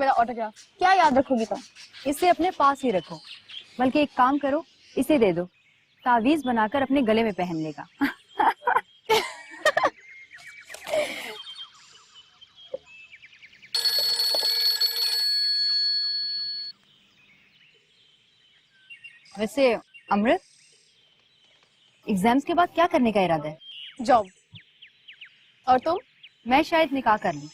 मेरा ऑटोग्राफ। क्या याद रखोगी तुम? इसे अपने पास ही रखो, बल्कि एक काम करो, इसे दे दो, तावीज बनाकर अपने गले में पहन लेगा। वैसे अमृत, एग्जाम्स के बाद क्या करने का इरादा है? जॉब। और तुम? मैं शायद निकाह कर लूं।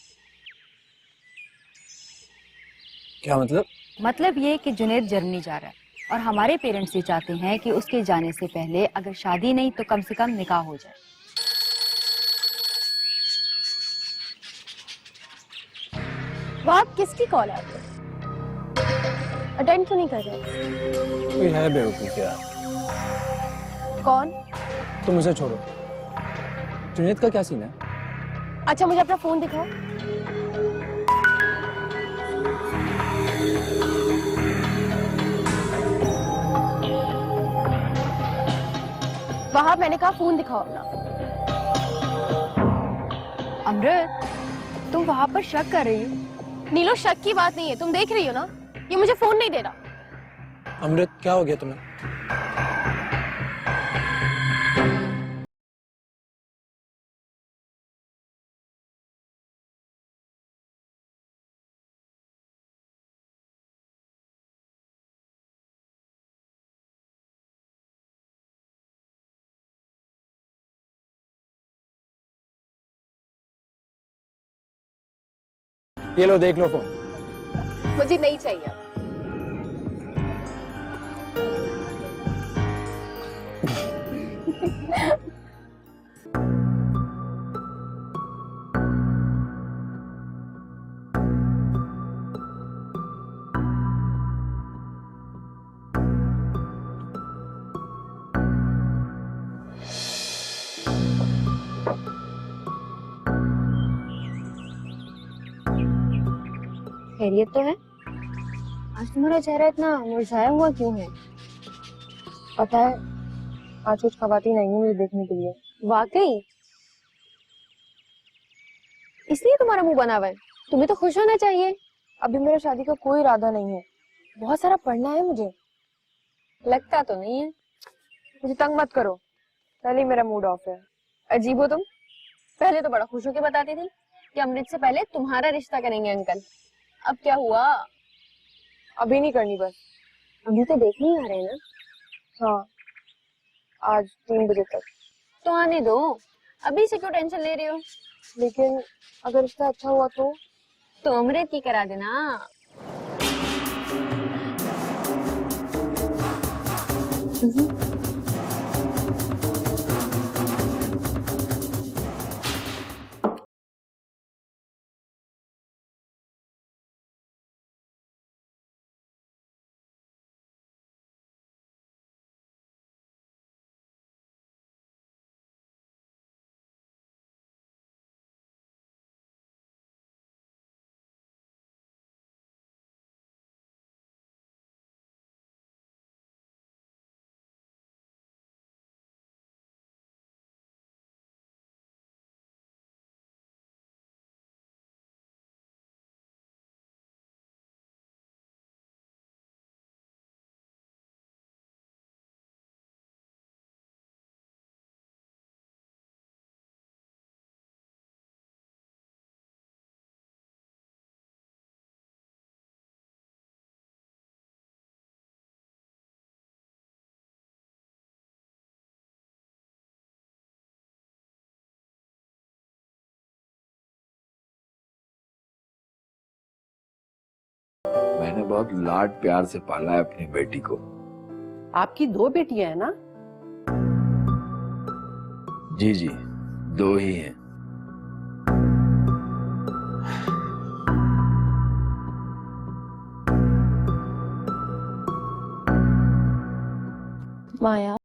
क्या मतलब? मतलब ये कि जुनैद जर्मनी जा रहा है और हमारे पेरेंट्स ये चाहते हैं कि उसके जाने से पहले अगर शादी नहीं तो कम से कम निकाह हो जाए। वहाँ किसकी कॉल है आपको? अटेंड क्यों नहीं कर रहे? कोई है बेवकूफ यार। कौन? तुम उसे छोड़ो। जुनैद का क्या सीन है? अच्छा मुझे अपना फोन दिखाओ। वहां मैंने कहा फोन दिखाओ अपना। अमृत, तुम वहां पर शक कर रही हो? नीलो शक की बात नहीं है, तुम देख रही हो ना, ये मुझे फोन नहीं दे रहा। अमृत क्या हो गया तुम्हें? ये लो, देख लो फोन। मुझे नहीं चाहिए। खैरियत तो है? आज तुम्हारा चेहरा इतना मुरझाया हुआ क्यों है? पता है आज कुछ खवातीन आई हैं मुझे देखने के लिए। वाकई? इसलिए तुम्हारा मुंह बना हुआ है? तुम्हें तो खुश होना चाहिए। अभी मेरा शादी का कोई इरादा नहीं है, बहुत सारा पढ़ना है मुझे। लगता तो नहीं है। मुझे तंग मत करो, पहले ही मेरा मूड ऑफ है। अजीब हो तुम, पहले तो बड़ा खुश होकर बताती थी कि अमृत से पहले तुम्हारा रिश्ता करेंगे अंकल। अब क्या हुआ? अभी नहीं करनी बस। अभी तो देखने ही आ रहे हैं ना? हाँ, आज 3 बजे तक। तो आने दो, अभी से क्यों टेंशन ले रहे हो? लेकिन अगर रिश्ता अच्छा हुआ तो अमृत की करा देना। मैंने बहुत लाड प्यार से पाला है अपनी बेटी को। आपकी 2 बेटियां हैं ना? जी जी, 2 ही हैं। माया,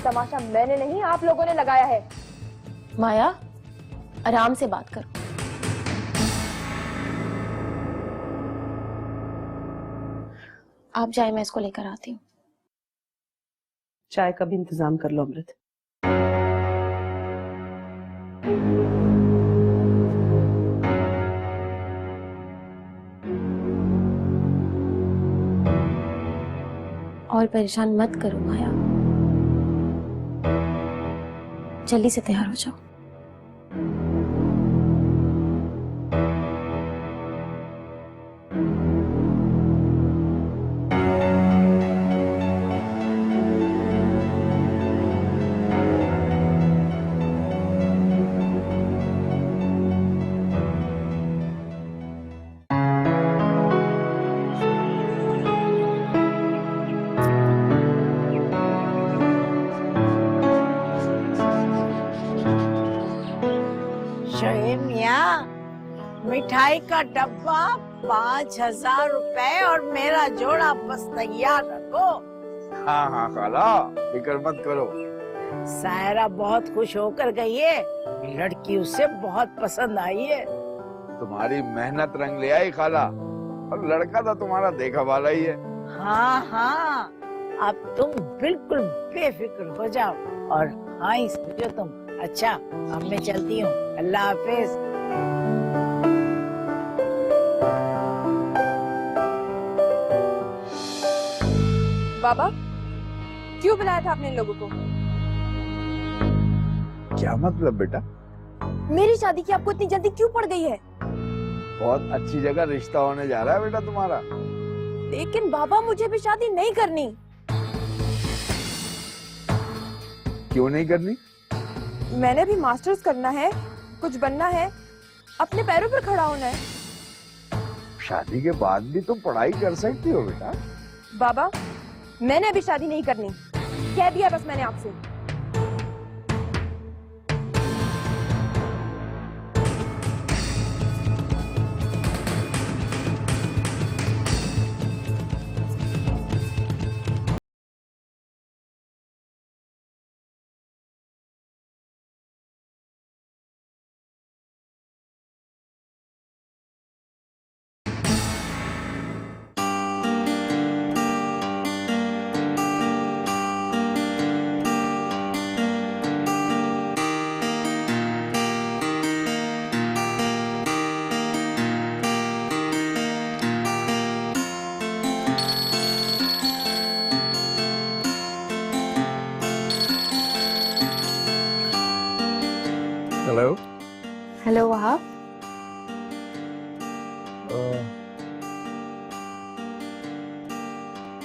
तमाशा मैंने नहीं, आप लोगों ने लगाया है। माया, आराम से बात करो। आप जाए, मैं इसको लेकर आती हूँ। चाय का भी इंतजाम कर लो अमृत। और परेशान मत करो माया, जल्दी से तैयार हो जाओ। मियाँ, मिठाई का डब्बा 5,000 रुपए और मेरा जोड़ा बस तैयार रखो। हाँ हाँ खाला, फिक्र मत करो। सायरा बहुत खुश होकर गई है, लड़की उसे बहुत पसंद आई है। तुम्हारी मेहनत रंग ले आई खाला, और लड़का तो तुम्हारा देखा वाला ही है। हाँ हाँ, अब तुम बिल्कुल बेफिक्र हो जाओ और हाँ ही समझो तुम। अच्छा, अब मैं चलती हूँ, अल्लाह हाफिज। बाबा, क्यों बुलाया था आपने इन लोगों को? क्या मतलब बेटा? मेरी शादी की आपको इतनी जल्दी क्यों पड़ गई है? बहुत अच्छी जगह रिश्ता होने जा रहा है बेटा तुम्हारा। लेकिन बाबा, मुझे भी शादी नहीं करनी। क्यों नहीं करनी? मैंने भी मास्टर्स करना है, कुछ बनना है, अपने पैरों पर खड़ा होना है। शादी के बाद भी तुम पढ़ाई कर सकती हो बेटा। बाबा, मैंने अभी शादी नहीं करनी, कह दिया बस मैंने आपसे। हेलो। हेलो वहाब।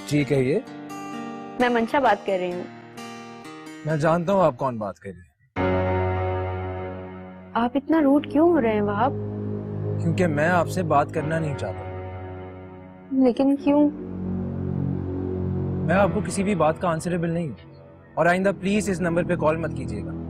जी कहिए। मैं मंशा बात कर रही हूँ। मैं जानता हूँ आप कौन बात कर रही हैं। आप इतना रूड क्यों हो रहे हैं वहाब? क्योंकि मैं आपसे बात करना नहीं चाहता। लेकिन क्यों? मैं आपको किसी भी बात का आंसरेबल नहीं हूँ, और आइंदा प्लीज इस नंबर पे कॉल मत कीजिएगा।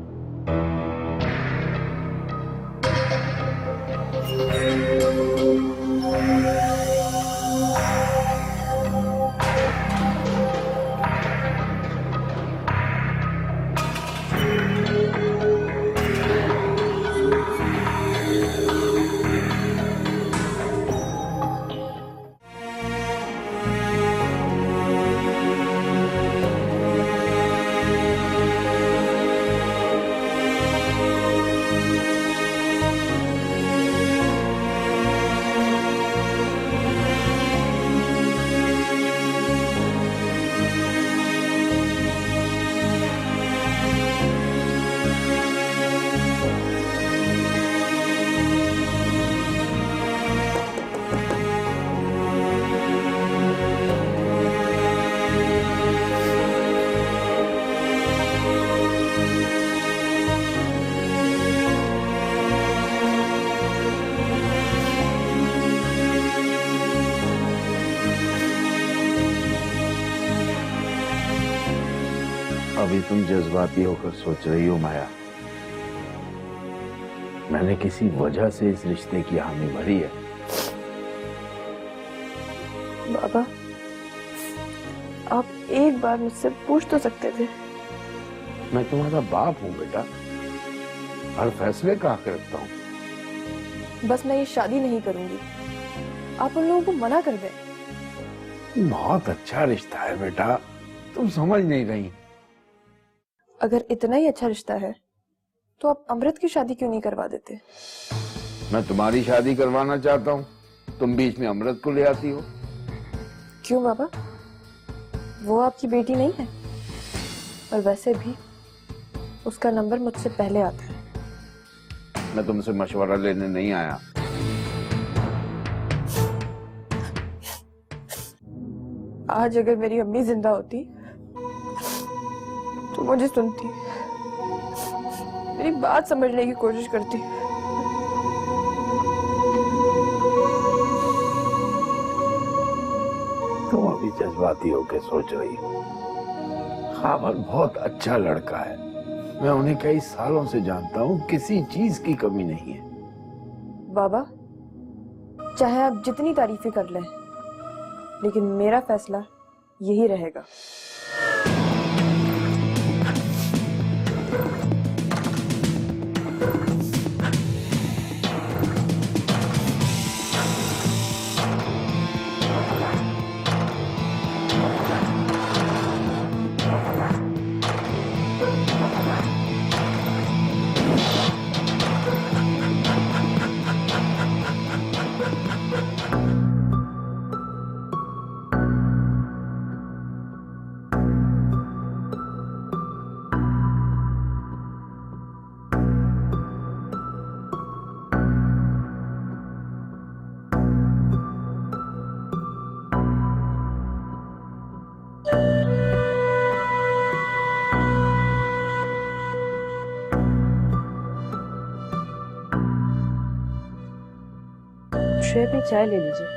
अभी तुम जज्बाती होकर सोच रही हो माया। मैंने किसी वजह से इस रिश्ते की हामी भरी है। बाबा, आप एक बार मुझसे पूछ तो सकते थे। मैं तुम्हारा बाप हूँ बेटा, हर फैसले का हक रखता हूँ। बस मैं ये शादी नहीं करूंगी, आप उन लोगों को मना कर दें। बहुत अच्छा रिश्ता है बेटा, तुम समझ नहीं रही। अगर इतना ही अच्छा रिश्ता है तो आप अमृत की शादी क्यों नहीं करवा देते? मैं तुम्हारी शादी करवाना चाहता हूँ, तुम बीच में अमृत को ले आती हो। क्यों बाबा, वो आपकी बेटी नहीं है? और वैसे भी उसका नंबर मुझसे पहले आता है। मैं तुमसे मशवरा लेने नहीं आया। आज अगर मेरी अम्मी जिंदा होती तो मुझे सुनती, मेरी बात समझने की कोशिश करती। तुम अभी जज्बाती होकर सोच रही हो। खामद बहुत अच्छा लड़का है, मैं उन्हें कई सालों से जानता हूँ, किसी चीज की कमी नहीं है। बाबा, चाहे आप जितनी तारीफें कर लें, लेकिन मेरा फैसला यही रहेगा। श्रेय पे चाय ले लीजिए।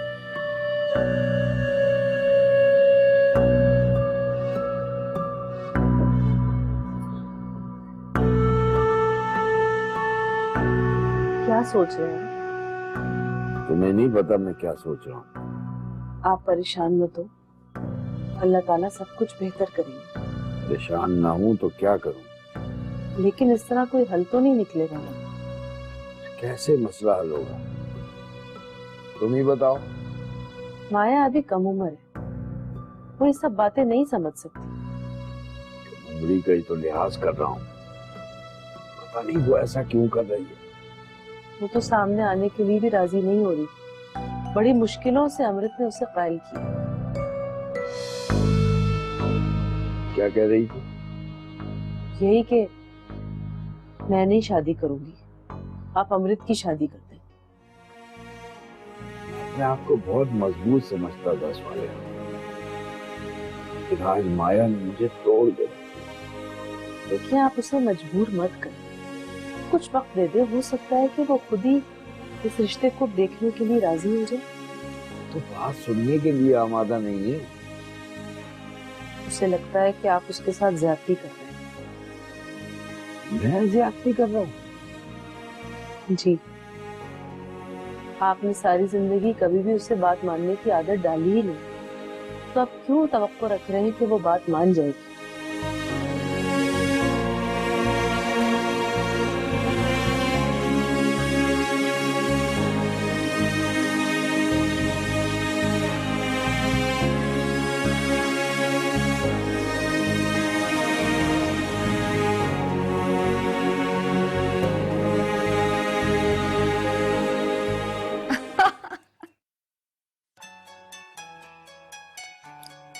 क्या सोच रहे हैं? तुम्हें नहीं पता मैं क्या सोच रहा हूँ। आप परेशान मत हो, अल्लाह ताला सब कुछ बेहतर करेंगे। परेशान ना हूँ तो क्या करूँ? लेकिन इस तरह कोई हल तो नहीं निकलेगा ना। कैसे मसला हल होगा, तुम ही बताओ। माया अभी कम उम्र है, वो ये सब बातें नहीं समझ सकती। उम्री का ही तो लिहाज कर रहा हूँ, पता नहीं वो ऐसा क्यों कर रही है। वो तो सामने आने के लिए भी राजी नहीं हो रही। बड़ी मुश्किलों से अमृत ने उसे कायल किया। क्या कह रही थी? यही कि मैं नहीं शादी करूंगी, आप अमृत की शादी करते हैं। मैं आपको बहुत मजबूत समझता था वाले, लेकिन आज माया ने मुझे तोड़ दिया। देखिए, आप उसे मजबूर मत करें, कुछ वक्त दे दे, हो सकता है कि वो खुद ही इस रिश्ते को देखने के लिए राजी हो जाए। तो बात सुनने के लिए आमादा नहीं है। उसे लगता है कि आप उसके साथ ज्यादती कर रहे मैं ज्यादती कर रहा हूँ? हैं। जी, आपने सारी जिंदगी कभी भी उससे बात मानने की आदत डाली ही नहीं, तो आप क्यों तवक्को रख रहे हैं कि वो बात मान जाएगी?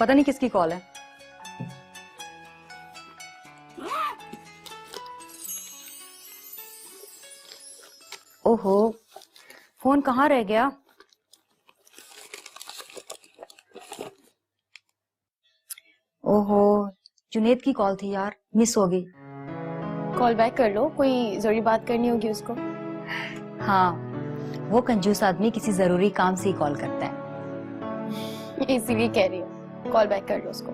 पता नहीं किसकी कॉल है। ओहो, फोन कहाँ रह गया? ओहो, जुनेद की कॉल थी यार, मिस हो गई। कॉल बैक कर लो, कोई जरूरी बात करनी होगी उसको। हाँ, वो कंजूस आदमी किसी जरूरी काम से ही कॉल करता है। इसीलिए कह रही हूँ, कॉल बैक कर लो उसको।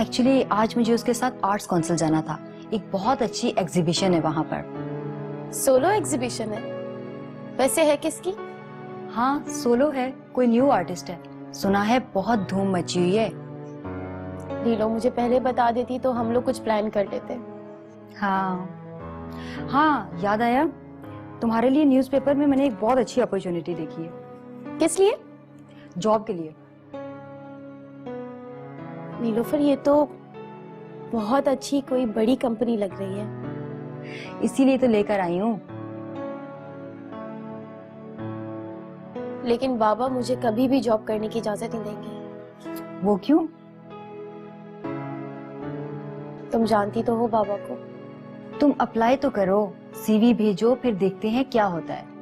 एक्चुअली आज मुझे उसके साथ आर्ट्स काउंसिल जाना था, एक बहुत अच्छी एग्जीबिशन है वहां पर। सोलो एग्जीबिशन है? वैसे है किसकी? हाँ, सोलो है, कोई न्यू आर्टिस्ट है, सुना है बहुत धूम मची हुई है। लीलो मुझे पहले बता देती तो हम लोग कुछ प्लान कर लेते। हाँ हाँ, याद आया, तुम्हारे लिए न्यूज़पेपर में मैंने एक बहुत अच्छी अपॉर्चुनिटी देखी है। किस लिए? जॉब के लिए। नीलोफर, ये तो बहुत अच्छी कोई बड़ी कंपनी लग रही है। इसीलिए तो लेकर आई हूँ। लेकिन बाबा मुझे कभी भी जॉब करने की इजाजत नहीं देंगे। वो क्यों? तुम जानती तो हो बाबा को। तुम अप्लाई तो करो, सीवी भेजो, फिर देखते हैं क्या होता है।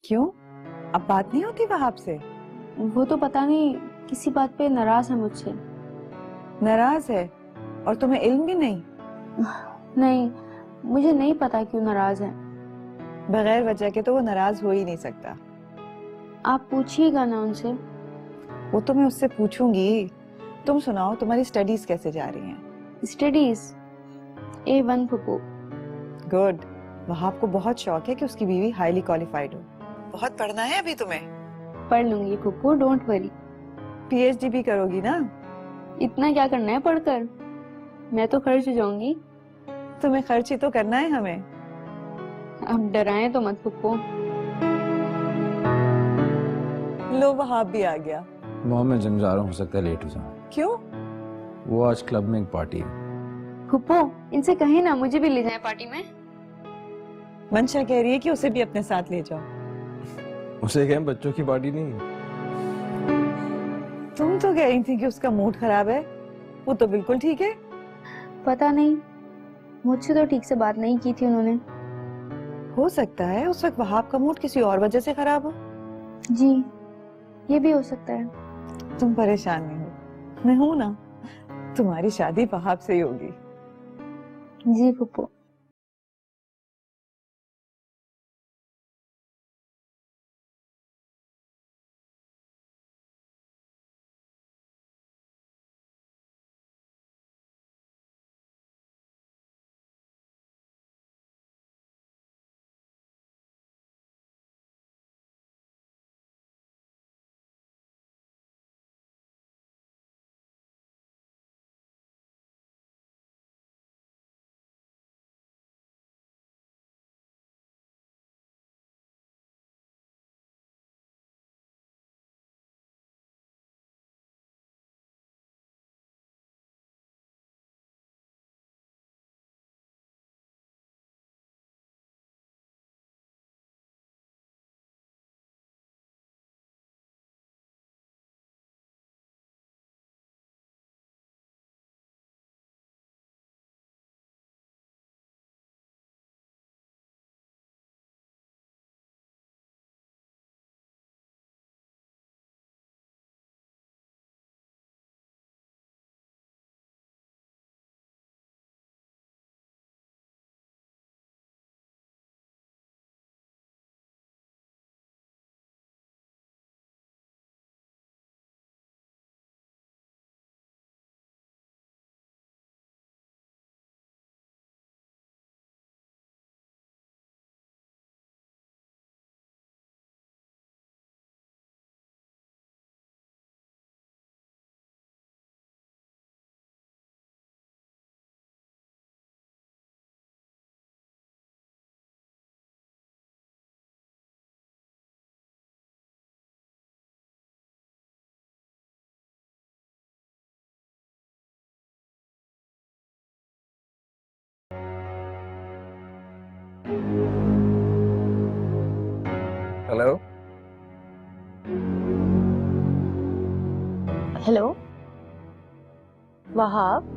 क्यों? अब बात नहीं होती वहाब से? वो तो पता नहीं किसी बात पे नाराज है मुझसे। नाराज है? और तुम्हें इल्म भी नहीं? नहीं, मुझे नहीं पता क्यों नाराज है। बगैर वजह के तो वो नाराज हो ही नहीं सकता। आप पूछिएगा ना उनसे। वो तो मैं उससे पूछूंगी। तुम सुनाओ, तुम्हारी स्टडीज कैसे जा रही हैं? Studies A1 फुप्पू। गुड। वहाब को बहुत शौक है कि उसकी बीवी हाईली क्वालिफाइड हो। बहुत पढ़ना है अभी तुम्हें। पढ़ लूंगी फुप्पू, डोंट वरी। पीएचडी भी करोगी ना? इतना क्या करना है पढ़कर, मैं तो खर्च हो जाऊंगी। तुम्हें खर्च ही तो करना है हमें। अब डराएं तो मत फुप्पू। लो, वहाब भी आ गया। मॉम, मैं जिम जा रहा हूँ, हो सकता है लेट हो जाऊँ। क्यों? वो आज क्लब में एक पार्टी है। फुप्पू, इनसे कहीं ना मुझे भी ले जाए पार्टी में। मंशा कह रही है कि उसे भी अपने साथ ले जाओ। उसे क्या, बच्चों की पार्टी नहीं है। तुम तो कह रही थी कि उसका मूड खराब है। वो तो बिल्कुल ठीक है। पता नहीं, मुझसे तो ठीक से बात नहीं की थी उन्होंने। हो सकता है उस वक्त वहाब का मूड किसी और वजह से खराब हो। जी, ये भी हो सकता है। तुम परेशान नहीं हो, मैं हूं ना। तुम्हारी शादी वहाब से ही होगी। जी फुप्पू। हेलो। हेलो वहाब।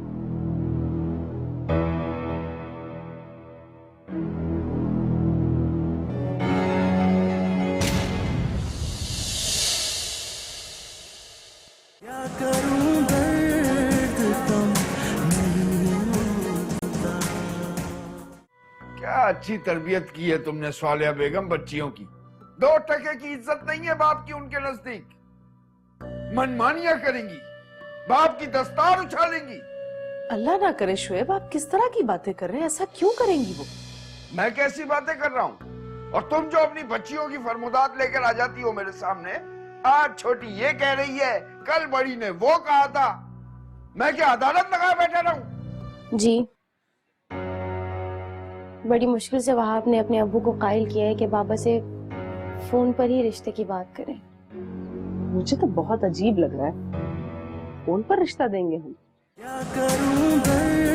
क्या अच्छी तरबियत की है तुमने स्वालिया बेगम बच्चियों की। 2 टके की इज्जत नहीं है बाप की उनके नजदीक। मनमानियां करेंगी, बाप की दस्तार उछालेंगी। अल्लाह ना करे शोएब, आप किस तरह की बातें कर रहे हैं? ऐसा क्यों करेंगी वो? मैं कैसी बातें कर रहा हूँ? और तुम जो अपनी बच्चियों की फरमुदात लेकर आ जाती हो मेरे सामने, आज छोटी ये कह रही है, कल बड़ी ने वो कहा था। मैं क्या अदालत लगा बैठा रहूं? जी, बड़ी मुश्किल से वहाब ने अपने अब्बू को कायल किया है कि बाबा से फोन पर ही रिश्ते की बात करें। मुझे तो बहुत अजीब लग रहा है। फोन पर रिश्ता देंगे हम? क्या करूं